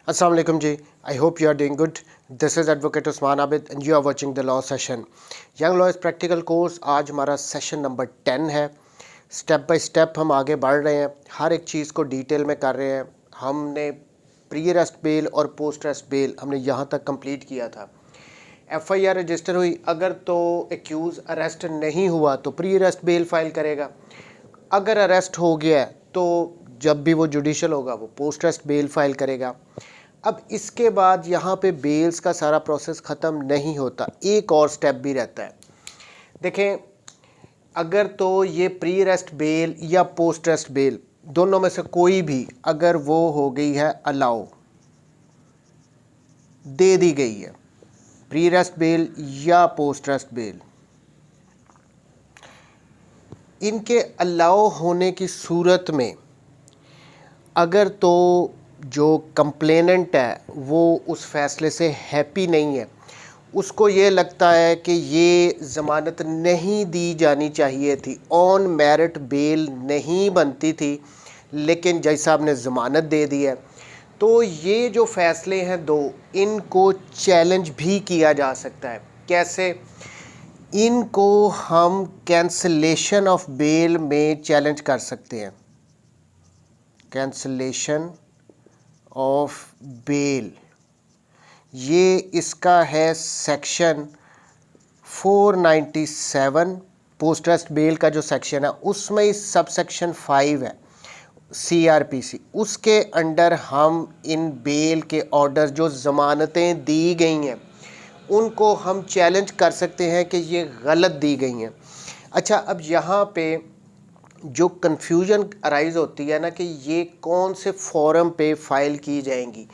अस्सलाम वालेकुम जी। I hope you are doing good. This is advocate Usman Abid and you are watching the law session. Young lawyers practical course आज हमारा session number 10 है। Step by step हम आगे बढ़ रहे हैं, हर एक चीज़ को डिटेल में कर रहे हैं। हमने प्री अरेस्ट बेल और पोस्ट अरेस्ट बेल हमने यहाँ तक कंप्लीट किया था। FIR रजिस्टर हुई, अगर तो एक्यूज़ अरेस्ट नहीं हुआ तो प्री अरेस्ट बेल फाइल करेगा। अगर अरेस्ट हो गया तो जब भी वो जुडिशल होगा वो पोस्ट अरेस्ट बेल फाइल करेगा। अब इसके बाद यहाँ पे बेल्स का सारा प्रोसेस ख़त्म नहीं होता, एक और स्टेप भी रहता है। देखें, अगर तो ये प्री अरेस्ट बेल या पोस्ट अरेस्ट बेल दोनों में से कोई भी अगर वो हो गई है अलाउ, दे दी गई है, प्री अरेस्ट बेल या पोस्ट अरेस्ट बेल, इनके अलाउ होने की सूरत में अगर तो जो कंप्लेनेंट है वो उस फैसले से हैप्पी नहीं है, उसको ये लगता है कि ये ज़मानत नहीं दी जानी चाहिए थी, ऑन मेरिट बेल नहीं बनती थी, लेकिन जज साहब ने ज़मानत दे दी है, तो ये जो फ़ैसले हैं दो, इनको चैलेंज भी किया जा सकता है। कैसे? इनको हम कैंसलेशन ऑफ बेल में चैलेंज कर सकते हैं। कैंसलेशन ऑफ बेल, ये इसका है सेक्शन 497 पोस्ट अरेस्ट बेल का जो सेक्शन है उसमें इस सब सेक्शन 5 है CRPC, उसके अंडर हम इन बेल के ऑर्डर जो ज़मानतें दी गई हैं उनको हम चैलेंज कर सकते हैं कि ये गलत दी गई हैं। अच्छा, अब यहाँ पे जो कन्फ्यूजन अराइज होती है ना कि ये कौन से फॉरम पे फाइल की जाएंगी,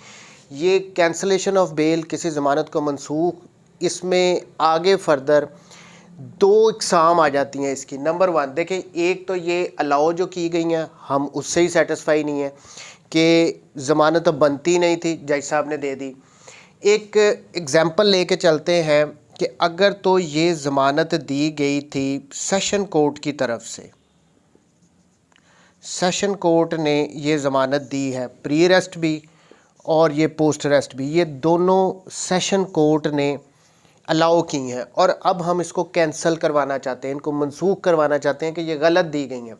ये कैंसलेशन ऑफ बेल, किसी ज़मानत को मनसूख, इसमें आगे फर्दर दो इकसाम आ जाती हैं इसकी। नंबर 1 देखें, एक तो ये अलाउ जो की गई हैं हम उससे ही सेटिस्फाई नहीं है कि ज़मानत तो बनती नहीं थी, जज साहब ने दे दी। एक एग्ज़ाम्पल लेके चलते हैं कि अगर तो ये ज़मानत दी गई थी सेशन कोर्ट की तरफ से, सेशन कोर्ट ने ये ज़मानत दी है, प्री अरेस्ट भी और ये पोस्ट अरेस्ट भी, ये दोनों सेशन कोर्ट ने अलाउ की हैं, और अब हम इसको कैंसिल करवाना चाहते हैं, इनको मनसूख करवाना चाहते हैं कि ये गलत दी गई हैं।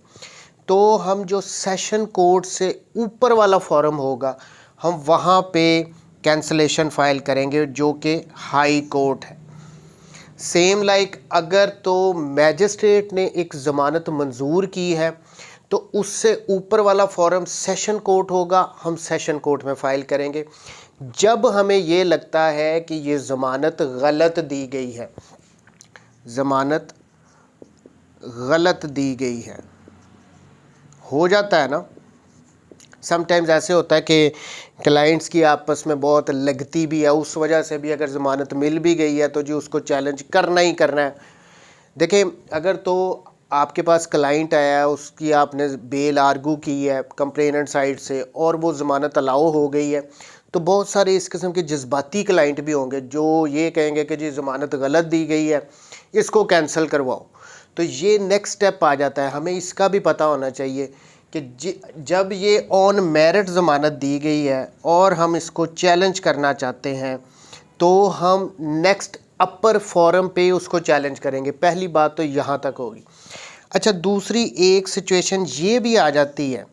तो हम जो सेशन कोर्ट से ऊपर वाला फॉरम होगा हम वहाँ पे कैंसलेशन फ़ाइल करेंगे जो कि हाई कोर्ट है। सेम लाइक अगर तो मैजिस्ट्रेट ने एक ज़मानत मंजूर की है तो उससे ऊपर वाला फॉरम सेशन कोर्ट होगा, हम सेशन कोर्ट में फ़ाइल करेंगे। जब हमें ये लगता है कि ये ज़मानत गलत दी गई है, ज़मानत गलत दी गई है, हो जाता है ना, समटाइम्स ऐसे होता है कि क्लाइंट्स की आपस में बहुत लगती भी है, उस वजह से भी अगर ज़मानत मिल भी गई है तो जी उसको चैलेंज करना ही करना है। देखिए, अगर तो आपके पास क्लाइंट आया है, उसकी आपने बेल आर्गू की है कंप्लेनेंट साइड से और वो ज़मानत अलाउ हो गई है, तो बहुत सारे इस किस्म के जज्बाती क्लाइंट भी होंगे जो ये कहेंगे कि जी ज़मानत गलत दी गई है, इसको कैंसिल करवाओ। तो ये नेक्स्ट स्टेप आ जाता है। हमें इसका भी पता होना चाहिए कि जब ये ऑन मेरिट ज़मानत दी गई है और हम इसको चैलेंज करना चाहते हैं तो हम नेक्स्ट अपर फॉरम पे उसको चैलेंज करेंगे। पहली बात तो यहाँ तक होगी। अच्छा, दूसरी एक सिचुएशन ये भी आ जाती है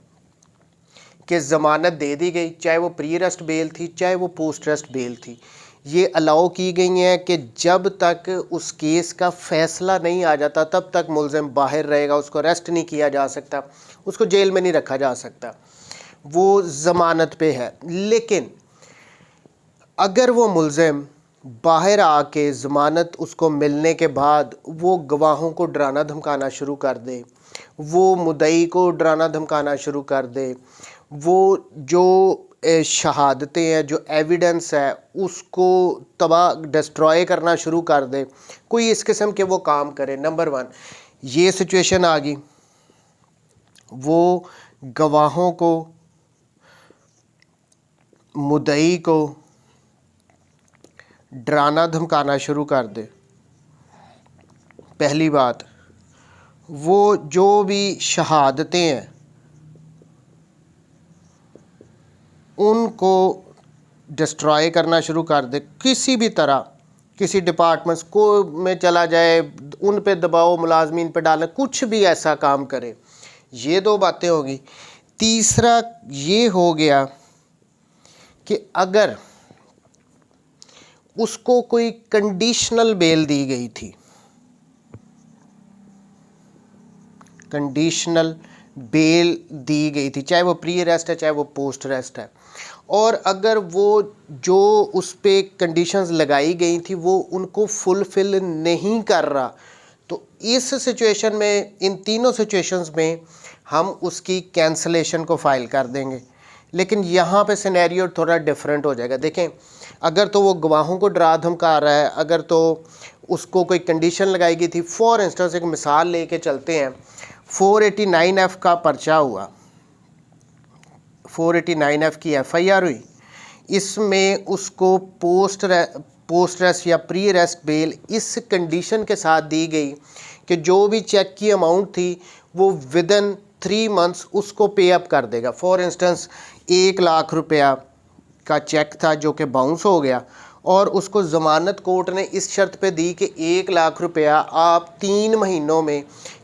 कि ज़मानत दे दी गई, चाहे वो प्री अरेस्ट बेल थी चाहे वो पोस्ट अरेस्ट बेल थी, ये अलाउ की गई हैं कि जब तक उस केस का फ़ैसला नहीं आ जाता तब तक मुलज़िम बाहर रहेगा, उसको अरेस्ट नहीं किया जा सकता, उसको जेल में नहीं रखा जा सकता, वो ज़मानत पे है। लेकिन अगर वो मुलज़िम बाहर आके ज़मानत उसको मिलने के बाद वो गवाहों को डराना धमकाना शुरू कर दे, वो मुद्दई को डराना धमकाना शुरू कर दे, वो जो शहादतें हैं, जो एविडेंस है उसको तबाह डिस्ट्रॉय करना शुरू कर दे, कोई इस किस्म के वो काम करे, नंबर 1 ये सिचुएशन आ गई। वो गवाहों को, मुद्दई को डराना धमकाना शुरू कर दे। पहली बात, वो जो भी शहादतें हैं उनको डिस्ट्रॉय करना शुरू कर दे, किसी भी तरह किसी डिपार्टमेंट्स को में चला जाए, उन पे दबाव मुलाजमीन पे डालें, कुछ भी ऐसा काम करे, ये दो बातें होगी। तीसरा ये हो गया कि अगर उसको कोई कंडीशनल बेल दी गई थी, कंडीशनल बेल दी गई थी, चाहे वो प्री अरेस्ट है चाहे वो पोस्ट अरेस्ट है, और अगर वो जो उस पे कंडीशंस लगाई गई थी वो उनको फुलफिल नहीं कर रहा, तो इस सिचुएशन में, इन तीनों सिचुएशंस में हम उसकी कैंसलेशन को फाइल कर देंगे। लेकिन यहाँ पे सिनेरियो थोड़ा डिफरेंट हो जाएगा। देखें, अगर तो वो गवाहों को डरा धमका रहा है, अगर तो उसको कोई कंडीशन लगाई गई थी, फॉर इंस्टेंस एक मिसाल लेके चलते हैं, 489F का पर्चा हुआ, 489F की FIR हुई, इसमें उसको पोस्ट अरेस्ट या प्री अरेस्ट बेल इस कंडीशन के साथ दी गई कि जो भी चेक की अमाउंट थी वो विदिन 3 मंथ्स उसको पे अप कर देगा। फॉर इंस्टेंस 1 लाख रुपया का चेक था जो कि बाउंस हो गया, और उसको ज़मानत कोर्ट ने इस शर्त पे दी कि 1 लाख रुपया आप 3 महीनों में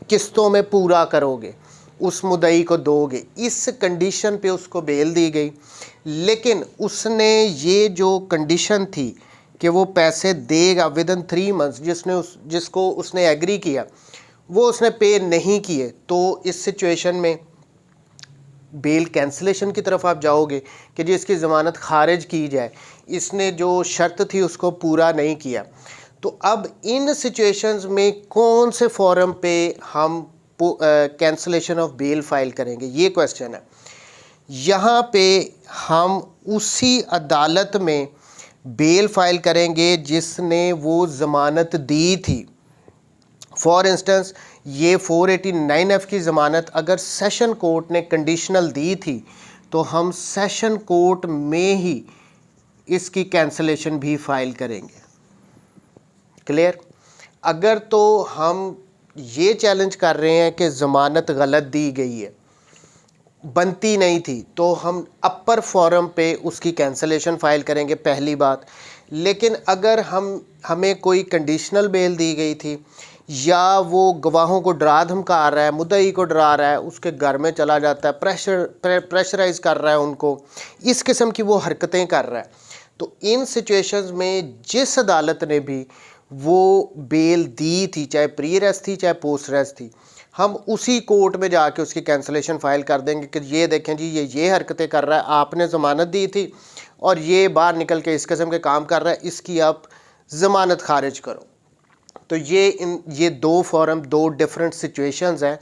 किस्तों में पूरा करोगे, उस मुद्दई को दोगे। इस कंडीशन पे उसको बेल दी गई, लेकिन उसने ये जो कंडीशन थी कि वो पैसे देगा विदिन 3 मंथ्स, जिसको उसने एग्री किया, वो उसने पे नहीं किए, तो इस सिचुएशन में बेल कैंसिलेशन की तरफ आप जाओगे कि जी इसकी ज़मानत खारिज की जाए, इसने जो शर्त थी उसको पूरा नहीं किया। तो अब इन सिचुएशंस में कौन से फॉरम पे हम कैंसिलेशन ऑफ बेल फाइल करेंगे, ये क्वेश्चन है। यहाँ पे हम उसी अदालत में बेल फाइल करेंगे जिसने वो ज़मानत दी थी। फॉर इंस्टेंस ये 489F की ज़मानत अगर सेशन कोर्ट ने कंडीशनल दी थी तो हम सेशन कोर्ट में ही इसकी कैंसिलेशन भी फाइल करेंगे। क्लियर? अगर तो हम ये चैलेंज कर रहे हैं कि ज़मानत गलत दी गई है, बनती नहीं थी, तो हम अपर फॉरम पे उसकी कैंसिलेशन फाइल करेंगे, पहली बात। लेकिन अगर हमें कोई कंडीशनल बेल दी गई थी, या वो गवाहों को डरा धमका रहा है, मुद्दई को डरा रहा है, उसके घर में चला जाता है, प्रेशराइज कर रहा है उनको, इस किस्म की वो हरकतें कर रहा है, तो इन सिचुएशंस में जिस अदालत ने भी वो बेल दी थी, चाहे प्री अरेस्ट थी चाहे पोस्ट अरेस्ट थी, हम उसी कोर्ट में जाके उसकी कैंसिलेशन फाइल कर देंगे कि ये देखें जी ये हरकतें कर रहा है, आपने ज़मानत दी थी और ये बाहर निकल के इस किस्म के काम कर रहा है, इसकी आप ज़मानत खारिज करो। तो ये दो फॉरम, दो डिफरेंट सिचुएशंस हैं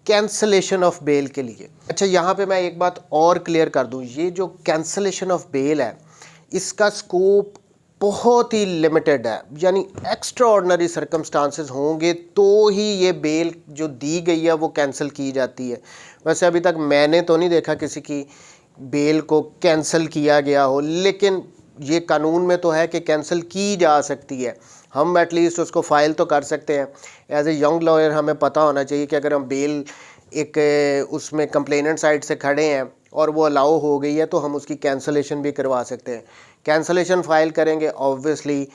कैंसिलेशन ऑफ बेल के लिए। अच्छा, यहाँ पे मैं एक बात और क्लियर कर दूँ, ये जो कैंसिलेशन ऑफ बेल है इसका स्कोप बहुत ही लिमिटेड है, यानी एक्स्ट्रा ऑर्डिनरी सर्कमस्टांसेस होंगे तो ही ये बेल जो दी गई है वो कैंसिल की जाती है। वैसे अभी तक मैंने तो नहीं देखा किसी की बेल को कैंसिल किया गया हो, लेकिन ये कानून में तो है कि कैंसिल की जा सकती है, हम एटलीस्ट उसको फ़ाइल तो कर सकते हैं। एज ए यंग लॉयर हमें पता होना चाहिए कि अगर हम बेल एक उसमें कंप्लेनेंट साइड से खड़े हैं और वो अलाउ हो गई है तो हम उसकी कैंसिलेशन भी करवा सकते हैं। कैंसिलेशन फ़ाइल करेंगे, ऑब्वियसली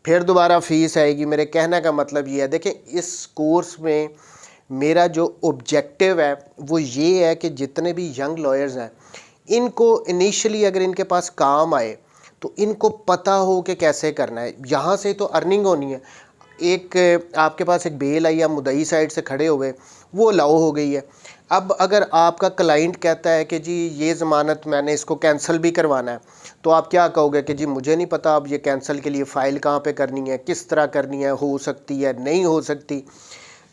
फिर दोबारा फ़ीस आएगी। मेरे कहने का मतलब ये है, देखें इस कोर्स में मेरा जो ऑब्जेक्टिव है वो ये है कि जितने भी यंग लॉयर्स हैं इनको इनिशियली अगर इनके पास काम आए तो इनको पता हो कि कैसे करना है। यहाँ से तो अर्निंग होनी है। एक आपके पास एक बेल आई, आप मुद्दई साइड से खड़े हुए, वो अलाउ हो गई है। अब अगर आपका क्लाइंट कहता है कि जी ये ज़मानत मैंने इसको कैंसिल भी करवाना है, तो आप क्या कहोगे कि जी मुझे नहीं पता अब ये कैंसिल के लिए फ़ाइल कहाँ पे करनी है, किस तरह करनी है, हो सकती है नहीं हो सकती।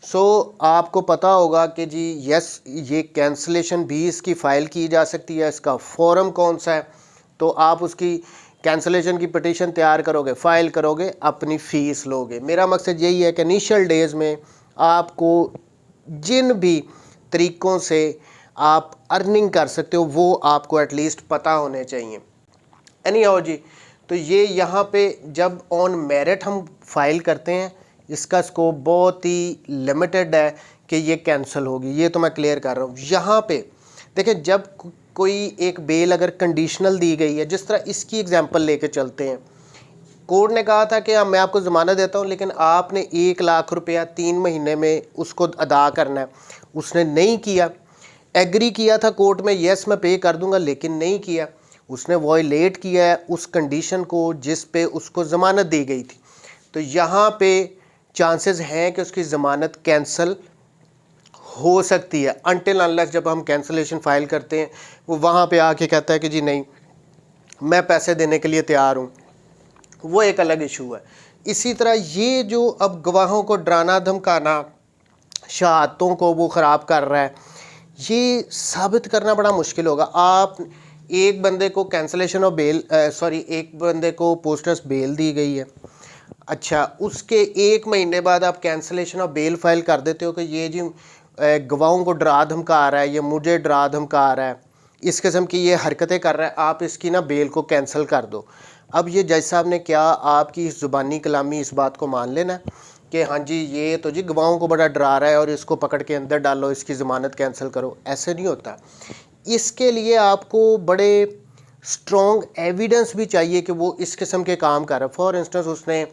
सो आपको पता होगा कि जी यस ये कैंसिलेशन भी इसकी फ़ाइल की जा सकती है, इसका फॉरम कौन सा है, तो आप उसकी कैंसिलेशन की पिटीशन तैयार करोगे, फ़ाइल करोगे, अपनी फ़ीस लोगे। मेरा मकसद यही है कि इनिशियल डेज़ में आपको जिन भी तरीक़ों से आप अर्निंग कर सकते हो वो आपको एटलीस्ट पता होने चाहिए। एनी हाउ जी, तो ये यहाँ पे जब ऑन मेरिट हम फाइल करते हैं इसका स्कोप बहुत ही लिमिटेड है कि ये कैंसिल होगी, ये तो मैं क्लियर कर रहा हूँ। यहाँ पे देखिए, जब कोई एक बेल अगर कंडीशनल दी गई है, जिस तरह इसकी एग्जांपल लेके चलते हैं, कोर्ट ने कहा था कि मैं आपको ज़मानत देता हूँ लेकिन आपने 1 लाख रुपया 3 महीने में उसको अदा करना है। उसने नहीं किया, एग्री किया था कोर्ट में, यस मैं पे कर दूंगा, लेकिन नहीं किया, उसने वॉयलेट किया है उस कंडीशन को जिस पे उसको ज़मानत दी गई थी। तो यहाँ पे चांसेस हैं कि उसकी ज़मानत कैंसिल हो सकती है, अनटिल अनलेस जब हम कैंसिलेशन फ़ाइल करते हैं वो वहाँ पे आके कहता है कि जी नहीं मैं पैसे देने के लिए तैयार हूँ, वो एक अलग इशू है। इसी तरह ये जो अब गवाहों को डराना धमकाना, शहादतों को वो ख़राब कर रहा है, ये साबित करना बड़ा मुश्किल होगा। आप एक बंदे को कैंसलेशन ऑफ बेल एक बंदे को पोस्टर्स बेल दी गई है, अच्छा उसके 1 महीने बाद आप कैंसलेशन ऑफ बेल फाइल कर देते हो कि ये जी गवाहों को डरा धमका रहा है, ये मुझे डरा धमका रहा है, इस किस्म की ये हरकतें कर रहा है, आप इसकी ना बेल को कैंसिल कर दो। अब ये जज साहब ने क्या आपकी इस ज़ुबानी कलामी इस बात को मान लेना है कि हाँ जी ये तो जी गवाहों को बड़ा डरा रहा है और इसको पकड़ के अंदर डालो, इसकी ज़मानत कैंसिल करो? ऐसे नहीं होता। इसके लिए आपको बड़े स्ट्रॉन्ग एविडेंस भी चाहिए कि वो इस किस्म के काम कर रहा है। फॉर इंस्टेंस उसने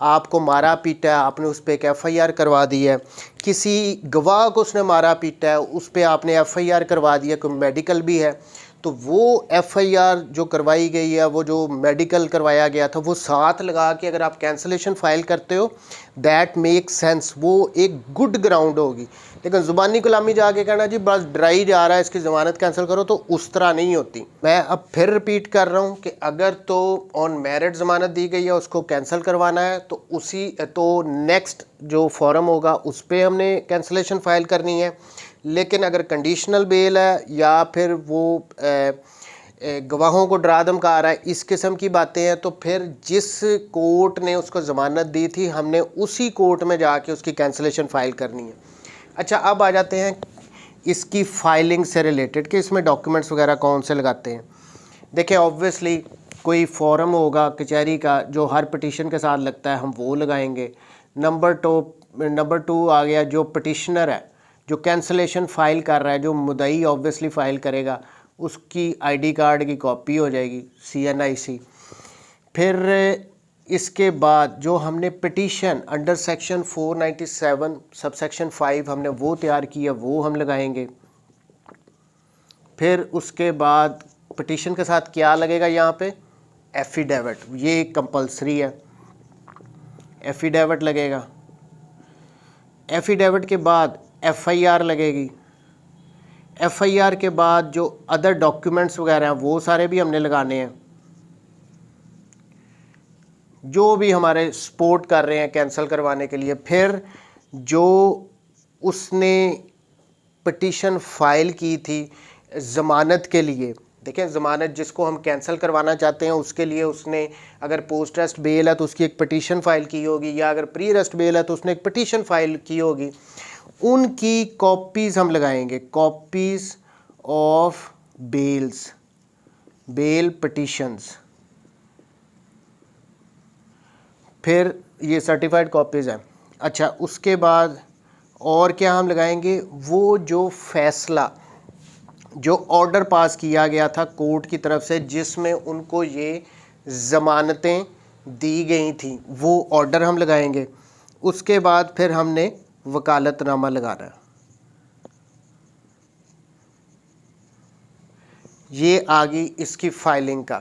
आपको मारा पीटा है, आपने उस पर एक FIR करवा दी है, किसी गवाह को उसने मारा पीटा है, उस पर आपने FIR करवा दिया, कोई मेडिकल भी है, तो वो FIR जो करवाई गई है, वो जो मेडिकल करवाया गया था, वो साथ लगा के अगर आप कैंसलेशन फ़ाइल करते हो दैट मेक सेंस, वो एक गुड ग्राउंड होगी। लेकिन ज़ुबानी कलामी जाके कहना जी बस ड्राई जा रहा है इसकी ज़मानत कैंसिल करो, तो उस तरह नहीं होती। मैं अब फिर रिपीट कर रहा हूँ कि अगर तो ऑन मेरिट ज़मानत दी गई है उसको कैंसिल करवाना है तो नेक्स्ट जो फॉरम होगा उस पर हमने कैंसलेशन फ़ाइल करनी है। लेकिन अगर कंडीशनल बेल है या फिर वो गवाहों को डरा धमका रहा है, इस किस्म की बातें हैं, तो फिर जिस कोर्ट ने उसको ज़मानत दी थी हमने उसी कोर्ट में जाके उसकी कैंसलेशन फ़ाइल करनी है। अच्छा अब आ जाते हैं इसकी फाइलिंग से रिलेटेड कि इसमें डॉक्यूमेंट्स वगैरह कौन से लगाते हैं। देखिए ऑब्वियसली कोई फॉर्म होगा कचहरी का जो हर पिटिशन के साथ लगता है, हम वो लगाएंगे। नंबर 2 आ गया जो पिटिशनर है, जो कैंसलेशन फ़ाइल कर रहा है, जो मुद्दई ऑब्वियसली फ़ाइल करेगा, उसकी ID कार्ड की कॉपी हो जाएगी CNIC। फिर इसके बाद जो हमने पिटीशन अंडर सेक्शन 497 सबसेक्शन 5 हमने वो तैयार किया, वो हम लगाएंगे। फिर उसके बाद पिटीशन के साथ क्या लगेगा, यहाँ पे एफिडेविट, ये कंपलसरी है, एफिडेविट लगेगा। एफिडेविट के बाद FIR लगेगी। FIR के बाद जो अदर डॉक्यूमेंट्स वगैरह हैं वो सारे भी हमने लगाने हैं, जो भी हमारे सपोर्ट कर रहे हैं कैंसिल करवाने के लिए। फिर जो उसने पिटीशन फाइल की थी ज़मानत के लिए, देखें ज़मानत जिसको हम कैंसिल करवाना चाहते हैं उसके लिए उसने अगर पोस्ट अरेस्ट बेल है तो उसकी एक पिटीशन फाइल की होगी, या अगर प्री अरेस्ट बेल है तो उसने एक पिटीशन फाइल की होगी। उनकी कॉपीज़ हम लगाएंगे, copies of bails, bail petitions. फिर ये सर्टिफाइड कॉपीज़ हैं। अच्छा उसके बाद और क्या हम लगाएंगे, वो जो फैसला जो ऑर्डर पास किया गया था कोर्ट की तरफ से जिसमें उनको ये ज़मानतें दी गई थी, वो ऑर्डर हम लगाएंगे। उसके बाद फिर हमने वकालतनामा लगाना है। ये आ गई इसकी फाइलिंग का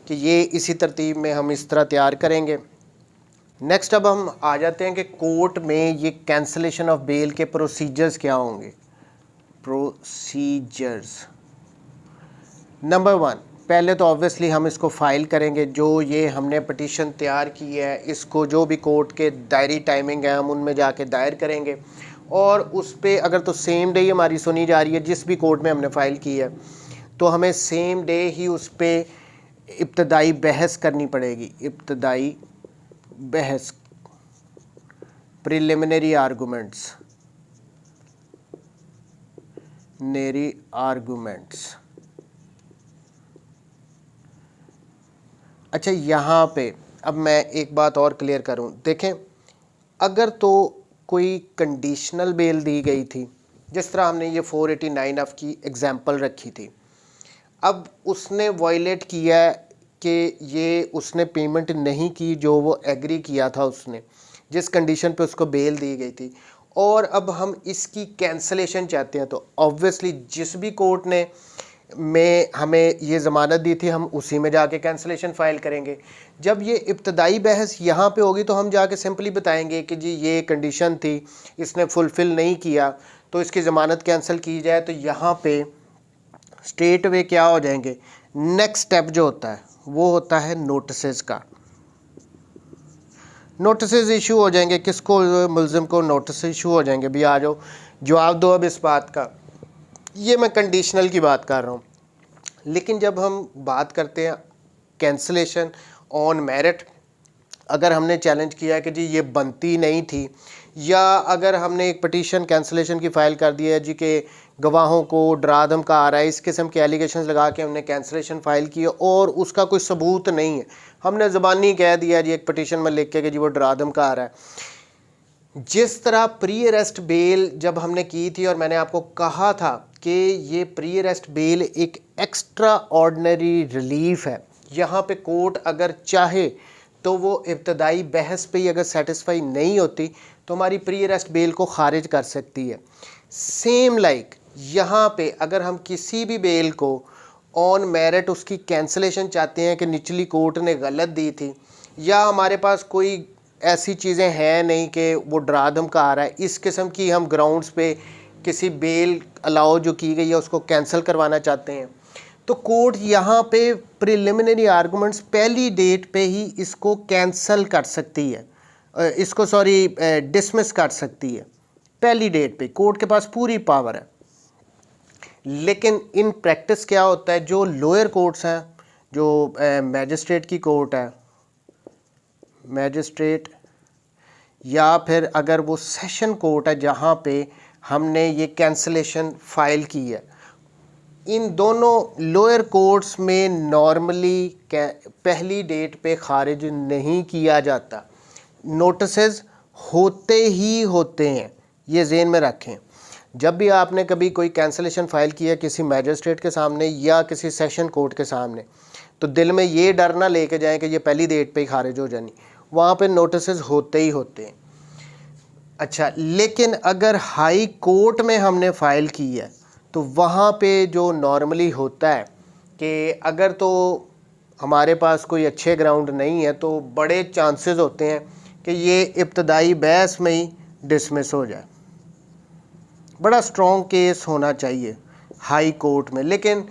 कि ये इसी तरतीब में हम इस तरह तैयार करेंगे। नेक्स्ट अब हम आ जाते हैं कि कोर्ट में ये कैंसलेशन ऑफ बेल के प्रोसीजर्स क्या होंगे। प्रोसीजर्स नंबर 1, पहले तो ऑब्वियसली हम इसको फ़ाइल करेंगे, जो ये हमने पिटीशन तैयार की है इसको जो भी कोर्ट के दायरी टाइमिंग है हम उनमें जाके दायर करेंगे, और उस पर अगर तो सेम डे हमारी सुनी जा रही है जिस भी कोर्ट में हमने फ़ाइल की है तो हमें सेम डे ही उस पर इब्तदाई बहस करनी पड़ेगी। इब्तदाई बहस, प्रिलिमिनरी आर्गूमेंट्स, नेरी आर्गूमेंट्स। अच्छा यहाँ पे अब मैं एक बात और क्लियर करूँ, देखें अगर तो कोई कंडीशनल बेल दी गई थी, जिस तरह हमने ये 489F की एग्जांपल रखी थी, अब उसने वायलेट किया कि ये उसने पेमेंट नहीं की जो वो एग्री किया था उसने, जिस कंडीशन पे उसको बेल दी गई थी, और अब हम इसकी कैंसलेशन चाहते हैं, तो ऑब्वियसली जिस भी कोर्ट ने हमें ये ज़मानत दी थी हम उसी में जाके कैंसलेशन फ़ाइल करेंगे। जब ये इब्तदाई बहस यहाँ पे होगी तो हम जाके सिंपली बताएंगे कि जी ये कंडीशन थी, इसने फुलफ़िल नहीं किया तो इसकी ज़मानत कैंसिल की जाए। तो यहाँ पे स्ट्रेट वे क्या हो जाएंगे, नेक्स्ट स्टेप जो होता है वो होता है नोटिस का। नोटिस इशू हो जाएंगे, किसको, मुल्ज़िम को नोटिस इशू हो जाएंगे, भी आ जाओ जवाब दो अब इस बात का। ये मैं कंडीशनल की बात कर रहा हूँ। लेकिन जब हम बात करते हैं कैंसलेशन ऑन मेरिट, अगर हमने चैलेंज किया कि जी ये बनती नहीं थी, या अगर हमने एक पटिशन कैंसलेशन की फ़ाइल कर दी है जी के गवाहों को डरा धमका आ रहा है, इस किस्म के एलिगेशंस लगा के हमने कैंसलेशन फ़ाइल की है और उसका कोई सबूत नहीं है, हमने ज़बानी कह दिया जी एक पटिशन में लिख के कि जी वो डरा धमका आ रहा है। जिस तरह प्री अरेस्ट बेल जब हमने की थी और मैंने आपको कहा था कि ये प्री अरेस्ट बेल एक एक्स्ट्रा ऑर्डिनरी रिलीफ है, यहाँ पे कोर्ट अगर चाहे तो वो इब्तदाई बहस पे ही अगर सेटिस्फाई नहीं होती तो हमारी प्री अरेस्ट बेल को खारिज कर सकती है। सेम लाइक यहाँ पे अगर हम किसी भी बेल को ऑन मेरिट उसकी कैंसलेशन चाहते हैं कि निचली कोर्ट ने गलत दी थी, या हमारे पास कोई ऐसी चीज़ें हैं नहीं कि वो डरा धमका आ रहा है, इस किस्म की हम ग्राउंड्स पे किसी बेल अलाउ जो की गई है उसको कैंसिल करवाना चाहते हैं, तो कोर्ट यहाँ पे प्रिलिमिनरी आर्गूमेंट्स पहली डेट पे ही इसको कैंसिल कर सकती है, इसको डिसमिस कर सकती है पहली डेट पे। कोर्ट के पास पूरी पावर है। लेकिन इन प्रैक्टिस क्या होता है, जो लोअर कोर्ट्स हैं, जो मैजिस्ट्रेट की कोर्ट है, मैजिस्ट्रेट, या फिर अगर वो सेशन कोर्ट है जहाँ पे हमने ये कैंसलेशन फाइल की है, इन दोनों लोअर कोर्ट्स में नॉर्मली पहली डेट पे खारिज नहीं किया जाता, नोटिसेस होते ही होते हैं, ये ज़हन में रखें। जब भी आपने कभी कोई कैंसलेशन फ़ाइल किया किसी मैजिस्ट्रेट के सामने या किसी सेशन कोर्ट के सामने, तो दिल में ये डर ना लेके जाएं कि ये पहली डेट पे ही खारिज हो जानी, वहाँ पे नोटिसेस होते ही होते हैं। अच्छा, लेकिन अगर हाई कोर्ट में हमने फ़ाइल की है तो वहाँ पे जो नॉर्मली होता है कि अगर तो हमारे पास कोई अच्छे ग्राउंड नहीं है तो बड़े चांसेस होते हैं कि ये इब्तदाई बहस में ही डिसमिस हो जाए। बड़ा स्ट्रॉन्ग केस होना चाहिए हाई कोर्ट में। लेकिन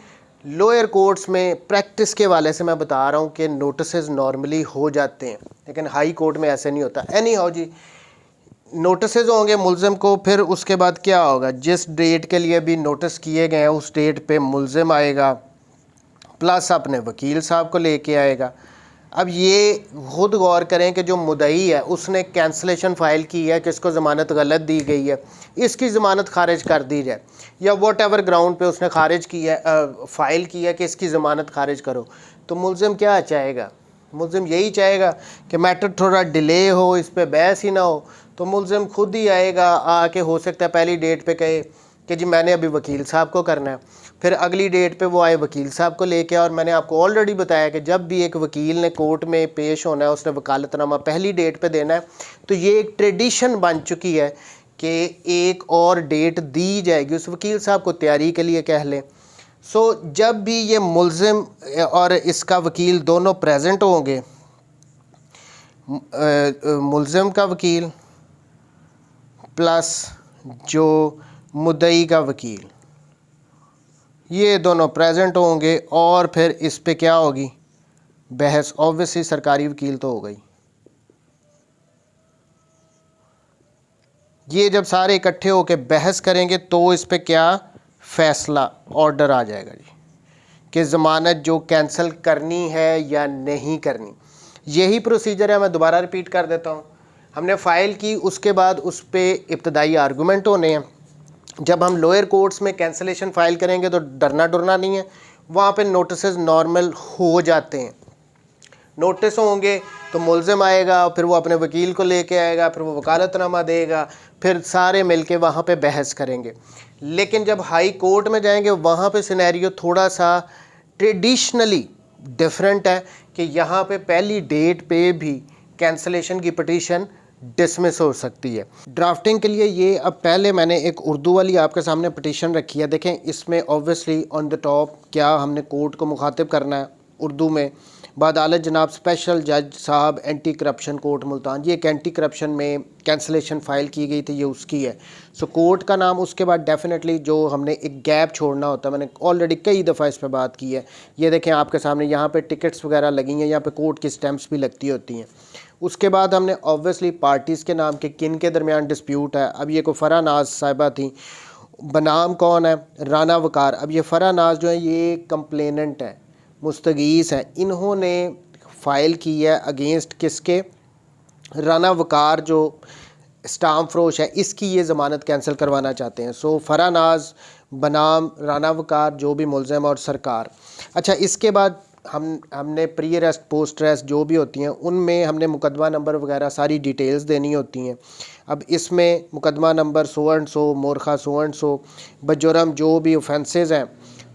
लोअर कोर्ट्स में प्रैक्टिस के वाले से मैं बता रहा हूँ कि नोटिसेस नॉर्मली हो जाते हैं, लेकिन हाई कोर्ट में ऐसे नहीं होता। एनी हाउ जी, नोटिसेज होंगे मुल्ज़िम को, फिर उसके बाद क्या होगा, जिस डेट के लिए भी नोटिस किए गए हैं उस डेट पे मुल्ज़िम आएगा प्लस अपने वकील साहब को लेके आएगा। अब ये खुद गौर करें कि जो मुद्दई है उसने कैंसलेशन फ़ाइल की है कि इसको ज़मानत गलत दी गई है, इसकी ज़मानत खारिज कर दी जाए, या वॉट एवर ग्राउंड पे उसने खारिज किया फ़ाइल किया कि इसकी ज़मानत खारिज करो, तो मुल्ज़िम क्या चाहेगा, मुल्ज़िम यही चाहेगा कि मैटर थोड़ा डिले हो, इस पर बहस ही ना हो। तो मुल्ज़िम खुद ही आएगा, आके हो सकता है पहली डेट पे कहे कि जी मैंने अभी वकील साहब को करना है, फिर अगली डेट पे वो आए वकील साहब को लेके। और मैंने आपको ऑलरेडी बताया कि जब भी एक वकील ने कोर्ट में पेश होना है उसने वकालतनामा पहली डेट पे देना है, तो ये एक ट्रेडिशन बन चुकी है कि एक और डेट दी जाएगी, उस वकील साहब को तैयारी के लिए कह लें। सो जब भी ये मुल्ज़िम और इसका वकील दोनों प्रेजेंट होंगे, मुल्ज़िम का वकील प्लस जो मुद्दई का वकील, ये दोनों प्रेजेंट होंगे, और फिर इस पे क्या होगी बहस। ऑब्वियसली सरकारी वकील तो हो गई। ये जब सारे इकट्ठे होकर बहस करेंगे तो इस पे क्या फैसला ऑर्डर आ जाएगा जी कि ज़मानत जो कैंसिल करनी है या नहीं करनी। यही प्रोसीजर है, मैं दोबारा रिपीट कर देता हूँ। हमने फ़ाइल की, उसके बाद उस पर इब्तदाई आर्गूमेंट होने हैं। जब हम लोअर कोर्ट्स में कैंसलेशन फ़ाइल करेंगे तो डरना डरना नहीं है, वहाँ पे नोटिसेस नॉर्मल हो जाते हैं। नोटिस होंगे तो मुल्ज़िम आएगा, फिर वो अपने वकील को लेके आएगा, फिर वो वकालतनामा देगा, फिर सारे मिलके वहाँ पे बहस करेंगे। लेकिन जब हाई कोर्ट में जाएंगे वहाँ पे सिनेरियो थोड़ा सा ट्रेडिशनली डिफरेंट है कि यहाँ पे पहली डेट पे भी कैंसलेशन की पिटीशन डिसमिस हो सकती है। ड्राफ्टिंग के लिए ये अब पहले मैंने एक उर्दू वाली आपके सामने पिटीशन रखी है। देखें इसमें ऑब्वियसली ऑन द टॉप क्या हमने कोर्ट को मुखातिब करना है उर्दू में, बादालत जनाब स्पेशल जज साहब एंटी करप्शन कोर्ट मुल्तान, ये एक एंटी करप्शन में कैंसलेशन फ़ाइल की गई थी, ये उसकी है। सो कोर्ट का नाम, उसके बाद डेफिनेटली जो हमने एक गैप छोड़ना होता है, मैंने ऑलरेडी कई दफ़ा इस पर बात की है। ये देखें आपके सामने यहाँ पे टिकट्स वगैरह लगी हैं, यहाँ पे कोर्ट की स्टैम्प्स भी लगती होती हैं। उसके बाद हमने ऑब्वियसली पार्टीज़ के नाम के किन के दरमियान डिस्प्यूट है। अब ये को फ़रा नाज साहिबा थी, बनाम कौन है, राना वकार। अब ये फ़रा नाज जो है ये कंप्लेनेंट है, मुस्तगीस है, इन्होंने फ़ाइल की है अगेंस्ट किसके, राना वकार जो स्टाम्प फरोश है, इसकी ये ज़मानत कैंसिल करवाना चाहते हैं। सो फ़रा नाज बनाम राना वकार जो भी मुलज़म और सरकार। अच्छा, इसके बाद हमने प्री अरेस्ट पोस्ट अरेस्ट जो भी होती हैं उनमें हमने मुकदमा नंबर वगैरह सारी डिटेल्स देनी होती हैं। अब इसमें मुकदमा नंबर सो एंड सो, मोरखा सो एंड सो, बजुर्म जो भी ऑफेंसेस हैं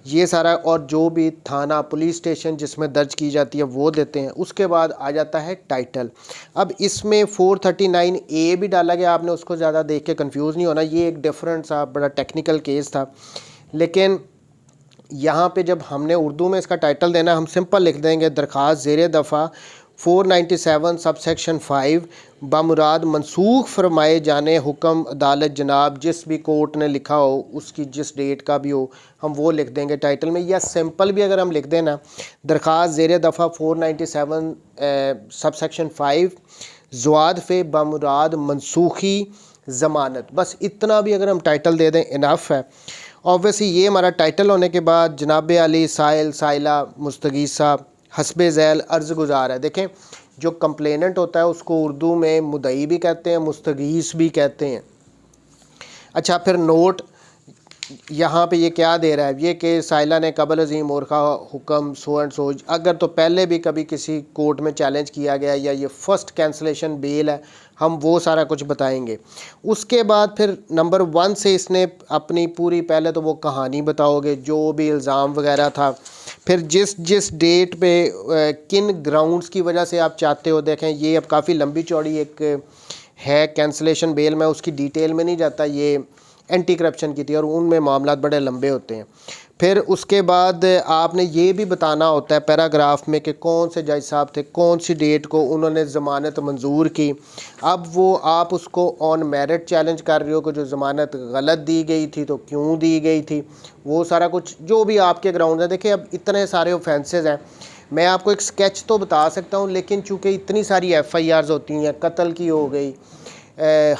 ये सारा, और जो भी थाना पुलिस स्टेशन जिसमें दर्ज की जाती है वो देते हैं। उसके बाद आ जाता है टाइटल। अब इसमें 439A भी डाला गया, आपने उसको ज़्यादा देख के कंफ्यूज नहीं होना, ये एक डिफरेंट सा बड़ा टेक्निकल केस था। लेकिन यहाँ पे जब हमने उर्दू में इसका टाइटल देना, हम सिंपल लिख देंगे दरख्वास्त ज़ेरे दफ़ा 497 सबसेक्शन 5 बामुराद मनसूख फरमाए जाने हुक्म अदालत जनाब, जिस भी कोर्ट ने लिखा हो उसकी जिस डेट का भी हो हम वो लिख देंगे टाइटल में। या सिंपल भी अगर हम लिख देना दरख्वास्त ज़ेरे दफ़ा 497 सबसेक्शन 5 ज़वाद फ़े बामुराद मनसूखी ज़मानत, बस इतना भी अगर हम टाइटल दे दें इनफ है। ऑब्वियसली ये हमारा टाइटल होने के बाद जनाब अली साइल साइला मुस्तगीसा हस्बे झैल अर्ज़ गुज़ार है। देखें जो कंप्लेनेंट होता है उसको उर्दू में मुदई भी कहते हैं, मुस्तगीस भी कहते हैं। अच्छा, फिर नोट यहाँ पे ये क्या दे रहा है, ये कि साइला ने कबल अजीम मोरखा हुक्म सो एंड सो, अगर तो पहले भी कभी किसी कोर्ट में चैलेंज किया गया या ये फ़र्स्ट कैंसलेशन बेल है, हम वो सारा कुछ बताएंगे। उसके बाद फिर नंबर 1 से इसने अपनी पूरी, पहले तो वो कहानी बताओगे जो भी इल्ज़ाम वगैरह था, फिर जिस जिस डेट पे किन ग्राउंड्स की वजह से आप चाहते हो। देखें ये अब काफ़ी लंबी चौड़ी एक है कैंसलेशन बेल, मैं उसकी डिटेल में नहीं जाता, ये एंटी करप्शन की थी और उनमें मामला बड़े लंबे होते हैं। फिर उसके बाद आपने ये भी बताना होता है पैराग्राफ में कि कौन से जज साहब थे, कौन सी डेट को उन्होंने ज़मानत मंजूर की। अब वो आप उसको ऑन मेरिट चैलेंज कर रहे हो कि जो ज़मानत गलत दी गई थी तो क्यों दी गई थी, वो सारा कुछ जो भी आपके ग्राउंड है। देखिए अब इतने सारे ऑफेंसेस हैं, मैं आपको एक स्केच तो बता सकता हूँ, लेकिन चूँकि इतनी सारी FIRs होती हैं, कत्ल की हो गई,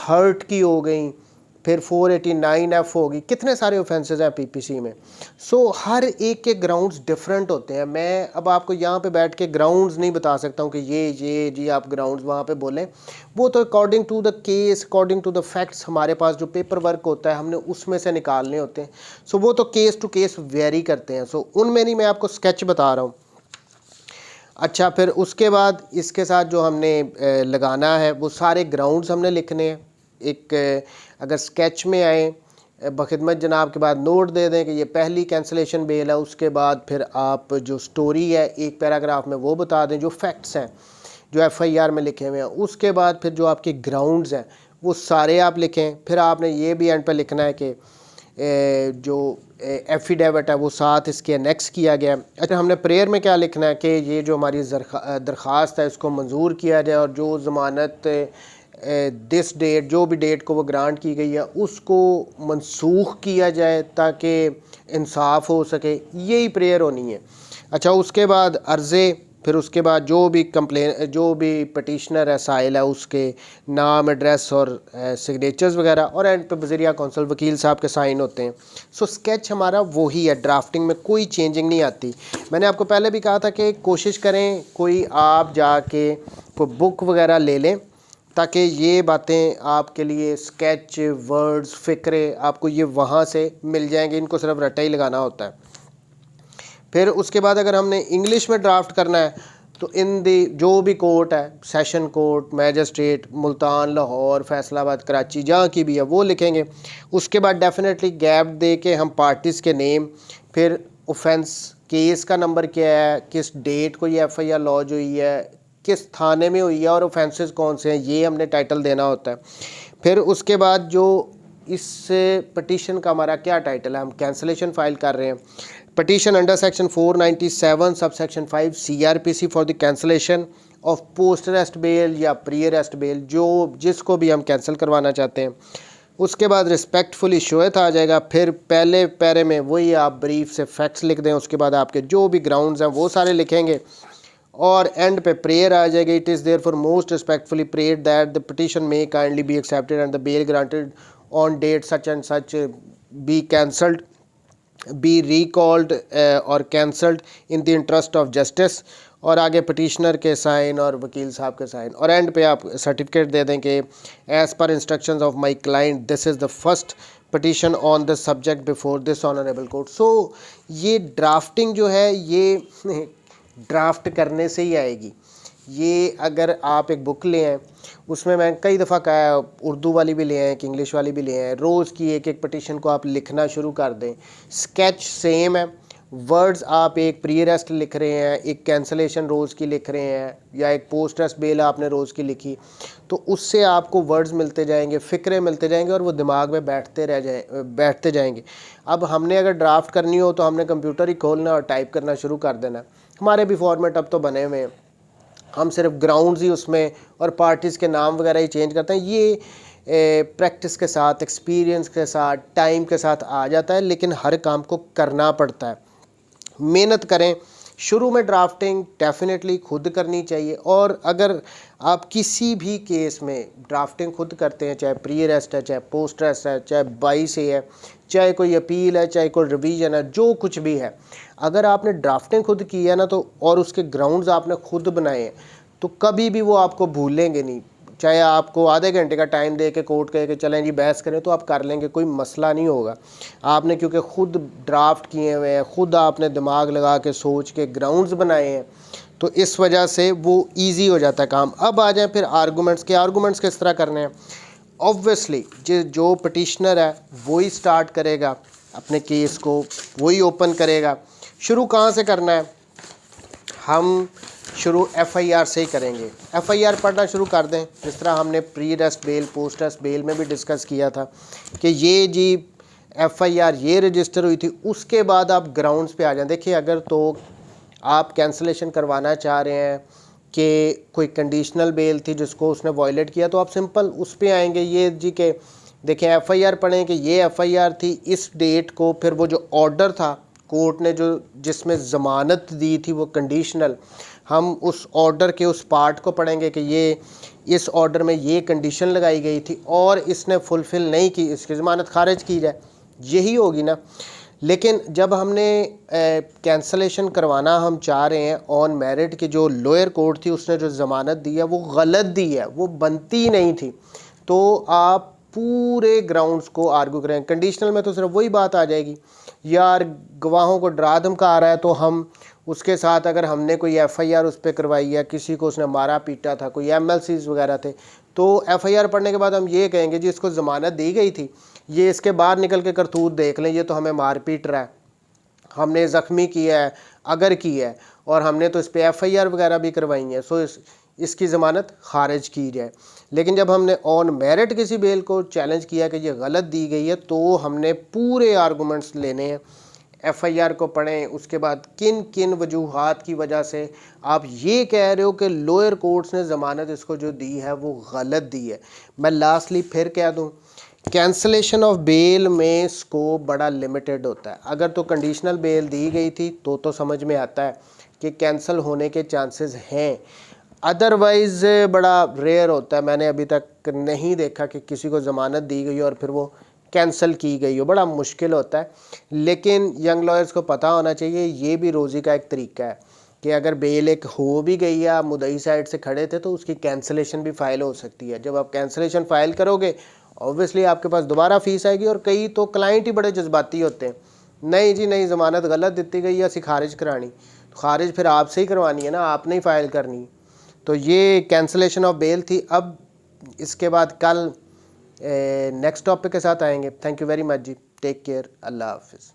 हर्ट की हो गई, फिर 489F होगी, कितने सारे ऑफेंसेस हैं PPC में। सो हर एक के ग्राउंड्स डिफरेंट होते हैं। मैं अब आपको यहाँ पे बैठ के ग्राउंड्स नहीं बता सकता हूँ कि ये जी आप ग्राउंड्स वहाँ पे बोलें, वो तो according to the case, according to the facts, हमारे पास जो पेपर वर्क होता है हमने उसमें से निकालने होते हैं। सो वो तो केस टू केस वेरी करते हैं, सो उनमें नहीं, मैं आपको स्केच बता रहा हूँ। अच्छा, फिर उसके बाद इसके साथ जो हमने लगाना है वो सारे ग्राउंड्स हमने लिखने हैं। एक अगर स्केच में आए बखिदमत जनाब के बाद नोट दे दें कि ये पहली कैंसलेशन बेल है। उसके बाद फिर आप जो स्टोरी है एक पैराग्राफ में वो बता दें, जो फैक्ट्स हैं जो FIR में लिखे हुए हैं। उसके बाद फिर जो आपके ग्राउंड्स हैं वो सारे आप लिखें। फिर आपने ये भी एंड पे लिखना है कि जो एफिडेविट है वो साथ इसके अनेक्स किया गया। अच्छा, हमने प्रेयर में क्या लिखना है कि ये जो हमारी दरख्वास्त है इसको मंजूर किया जाए और जो ज़मानत दिस डेट, जो भी डेट को वो ग्रांट की गई है उसको मनसूख किया जाए ताकि इंसाफ हो सके, यही प्रेयर होनी है। अच्छा, उसके बाद अर्ज़े, फिर उसके बाद जो भी जो भी पटिशनर है साइल है उसके नाम, एड्रेस और सिग्नेचर्स वगैरह, और एंड पे वज़ीर कौंसल वकील साहब के साइन होते हैं। सो स्केच हमारा वही है, ड्राफ्टिंग में कोई चेंजिंग नहीं आती। मैंने आपको पहले भी कहा था कि कोशिश करें कोई आप जाके कोई बुक वगैरह ले लें ताकि ये बातें आपके लिए स्केच, वर्ड्स, फ़िक्रे आपको ये वहाँ से मिल जाएंगे, इनको सिर्फ रट्टा ही लगाना होता है। फिर उसके बाद अगर हमने इंग्लिश में ड्राफ्ट करना है तो इन दी जो भी कोर्ट है, session court, magistrate, Multan, Lahore, Faisalabad, Karachi, जहाँ की भी है वो लिखेंगे। उसके बाद डेफिनेटली गैप दे के हम पार्टीज़ के नेम, फिर ऑफेंस केस का नंबर क्या है, किस डेट को ये एफआईआर लॉन्च हुई है, किस थाने में हुई है और ऑफेंसेस कौन से हैं, ये हमने टाइटल देना होता है। फिर उसके बाद जो इस पटिशन का हमारा क्या टाइटल है, हम कैंसलेशन फाइल कर रहे हैं, petition under section 497 sub section 5 CRPC for the cancellation of post arrest bell या प्री अरेस्ट बेल, जो जिसको भी हम कैंसिल करवाना चाहते हैं। उसके बाद रिस्पेक्टफुली शोयत आ जाएगा। फिर पहले पैरे में वही आप ब्रीफ से फैक्ट्स लिख दें, उसके बाद आपके जो भी ग्राउंड्स हैं वो सारे लिखेंगे और एंड पे प्रेयर आ जाएगी। It is therefore most respectfully prayer that the petition may kindly be accepted and the bail granted on date such and such be cancelled, be recalled और cancelled in the interest of justice, और आगे petitioner के sign और वकील साहब के sign, और and पे आप सर्टिफिकेट दे दें कि as per instructions of my client this is the first petition on the subject before this honourable court. So ये ड्राफ्टिंग जो है ये ड्राफ्ट करने से ही आएगी। ये अगर आप एक बुक ले आएँ, उसमें मैं कई दफ़ा कहा, उर्दू वाली भी ले आएँ कि इंग्लिश वाली भी ले आएँ, रोज़ की एक एक पटिशन को आप लिखना शुरू कर दें। स्केच सेम है, वर्ड्स आप एक प्री अरेस्ट लिख रहे हैं, एक कैंसलेशन रोज़ की लिख रहे हैं, या एक पोस्ट अरेस्ट बेल आपने रोज़ की लिखी, तो उससे आपको वर्ड्स मिलते जाएंगे, फ़िक्रे मिलते जाएंगे और वो दिमाग में बैठते जाएंगे। अब हमने अगर ड्राफ्ट करनी हो तो हमने कंप्यूटर ही खोलना और टाइप करना शुरू कर देना। हमारे भी फॉर्मेट अब तो बने हुए हैं, हम सिर्फ ग्राउंड्स ही उसमें और पार्टीज़ के नाम वगैरह ही चेंज करते हैं। ये प्रैक्टिस के साथ, एक्सपीरियंस के साथ, टाइम के साथ आ जाता है, लेकिन हर काम को करना पड़ता है। मेहनत करें। शुरू में ड्राफ्टिंग डेफिनेटली खुद करनी चाहिए, और अगर आप किसी भी केस में ड्राफ्टिंग खुद करते हैं, चाहे प्री अरेस्ट है, चाहे पोस्ट अरेस्ट है, चाहे 22 है, चाहे कोई अपील है, चाहे कोई रिवीजन है, जो कुछ भी है, अगर आपने ड्राफ्टिंग खुद की है ना, तो और उसके ग्राउंड्स आपने खुद बनाए हैं, तो कभी भी वो आपको भूलेंगे नहीं। चाहे आपको आधे घंटे का टाइम दे के कोर्ट कहे कि चलें जी बहस करें, तो आप कर लेंगे, कोई मसला नहीं होगा। आपने क्योंकि खुद ड्राफ्ट किए हुए हैं, खुद आपने दिमाग लगा के सोच के ग्राउंड्स बनाए हैं, तो इस वजह से वो ईजी हो जाता है काम। अब आ जाए फिर आर्गूमेंट्स के। आर्गूमेंट्स किस तरह करने हैं? ऑब्वियसली जो पटिशनर है वही स्टार्ट करेगा अपने केस को, वही ओपन करेगा। शुरू कहाँ से करना है? हम शुरू एफआईआर से ही करेंगे। एफआईआर पढ़ना शुरू कर दें, जिस तरह हमने pre arrest bell, post arrest bell में भी डिस्कस किया था कि ये जी एफआईआर ये रजिस्टर हुई थी। उसके बाद आप ग्राउंड्स पे आ जाएं। देखिए, अगर तो आप कैंसलेशन करवाना चाह रहे हैं कि कोई कंडीशनल बेल थी जिसको उसने वॉयलेट किया, तो आप सिंपल उस पे आएंगे। ये जी के देखें, एफआईआर पढ़ें कि ये एफआईआर थी इस डेट को, फिर वो जो ऑर्डर था कोर्ट ने जो जिसमें ज़मानत दी थी वो कंडीशनल, हम उस ऑर्डर के उस पार्ट को पढ़ेंगे कि ये इस ऑर्डर में ये कंडीशन लगाई गई थी और इसने फुलफ़िल नहीं की, इसकी ज़मानत खारिज की जाए, यही होगी ना। लेकिन जब हमने कैंसलेशन करवाना हम चाह रहे हैं ऑन मेरिट कि जो लोअर कोर्ट थी उसने जो ज़मानत दी है वो गलत दी है, वो बनती ही नहीं थी, तो आप पूरे ग्राउंड्स को आर्गू करें। कंडीशनल में तो सिर्फ वही बात आ जाएगी, यार गवाहों को डरा धमका आ रहा है, तो हम उसके साथ अगर हमने कोई एफआईआर उस पर करवाई है, किसी को उसने मारा पीटा था, कोई एमएलसीज वगैरह थे, तो एफआईआर पढ़ने के बाद हम ये कहेंगे जी इसको ज़मानत दी गई थी, ये इसके बाहर निकल के करतूत देख लें, ये तो हमें मार पीट रहा है, हमने ज़ख्मी किया है, अगर किया है, और हमने तो इस पर एफआईआर वगैरह भी करवाई है, सो इसकी ज़मानत खारिज की जाए। लेकिन जब हमने ऑन मेरिट किसी बेल को चैलेंज किया कि ये गलत दी गई है, तो हमने पूरे आर्गूमेंट्स लेने हैं। एफआईआर को पढ़ें, उसके बाद किन किन वजूहात की वजह से आप ये कह रहे हो कि लोअर कोर्ट्स ने ज़मानत इसको जो दी है वो गलत दी है। मैं लास्टली फिर कह दूं, कैंसलेशन ऑफ बेल में स्कोप बड़ा लिमिटेड होता है। अगर तो कंडीशनल बेल दी गई थी तो समझ में आता है कि कैंसिल होने के चांसेस हैं, अदरवाइज़ बड़ा रेयर होता है। मैंने अभी तक नहीं देखा कि किसी को ज़मानत दी गई और फिर वो कैंसिल की गई हो, बड़ा मुश्किल होता है। लेकिन यंग लॉयर्स को पता होना चाहिए, ये भी रोज़ी का एक तरीका है कि अगर बेल एक हो भी गई या मुद्दई साइड से खड़े थे तो उसकी कैंसिलेशन भी फ़ाइल हो सकती है। जब आप कैंसिलेशन फ़ाइल करोगे, ऑब्वियसली आपके पास दोबारा फ़ीस आएगी, और कई तो क्लाइंट ही बड़े जज्बाती होते हैं, नहीं जी नहीं, ज़मानत गलत दी गई, या खारिज करानी, तो खारिज फिर आपसे ही करवानी है ना, आपने ही फ़ाइल करनी। तो ये कैंसलेशन ऑफ बेल थी। अब इसके बाद कल नेक्स्ट टॉपिक के साथ आएंगे। थैंक यू वेरी मच जी, टेक केयर, अल्लाह हाफिज़।